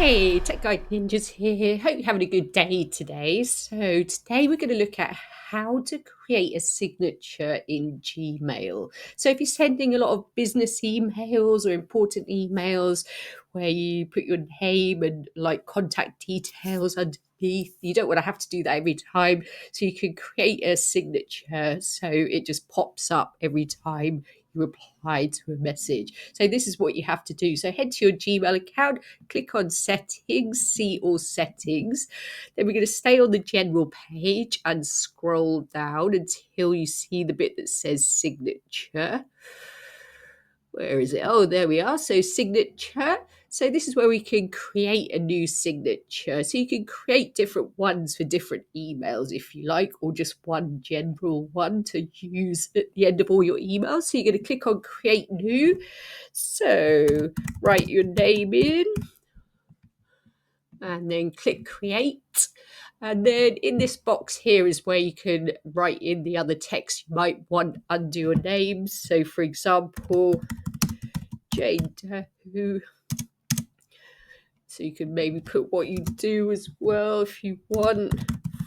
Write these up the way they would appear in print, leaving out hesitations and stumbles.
Hey, Tech Guide Ninjas here. Hope you're having a good day today. So today we're going to look at how to create a signature in Gmail. So if you're sending a lot of business emails or important emails where you put your name and like contact details underneath, you don't want to have to do that every time. So you can create a signature so it just pops up every time you reply to a message. So this is what you have to do. So head to your Gmail account, click on settings, see all settings. Then we're going to stay on the general page and scroll down until you see the bit that says signature. Where is it? Oh, there we are. So signature. So this is where we can create a new signature. So you can create different ones for different emails if you like, or just one general one to use at the end of all your emails. So you're going to click on create new. So write your name in and then click create. And then in this box here is where you can write in the other text you might want under your name. So for example, Jane Doe. So you can maybe put what you do as well if you want.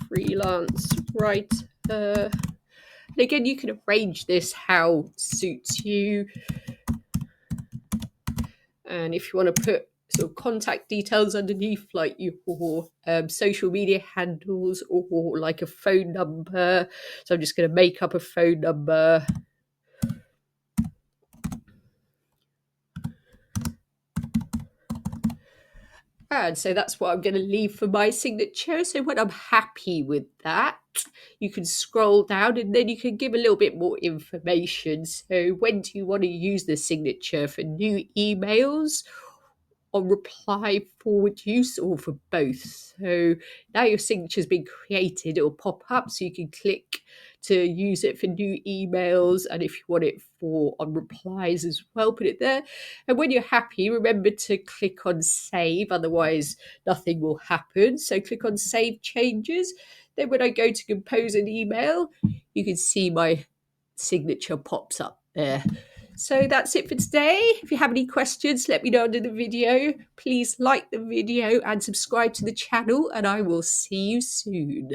Freelance writer. And again, you can arrange this how suits you. And if you want to put sort of contact details underneath, like your social media handles or like a phone number. So I'm just going to make up a phone number. And so that's what I'm going to leave for my signature. So when I'm happy with that, you can scroll down and then you can give a little bit more information. So when do you want to use the signature? For new emails, on reply, forward use, or for both? So now your signature's been created, it'll pop up so you can click to use it for new emails, and if you want it for on replies as well, put it there. And when you're happy, remember to click on save, otherwise nothing will happen. So click on save changes. Then when I go to compose an email, you can see my signature pops up there. So that's it for today. If you have any questions, let me know under the video. Please like the video and subscribe to the channel, and I will see you soon.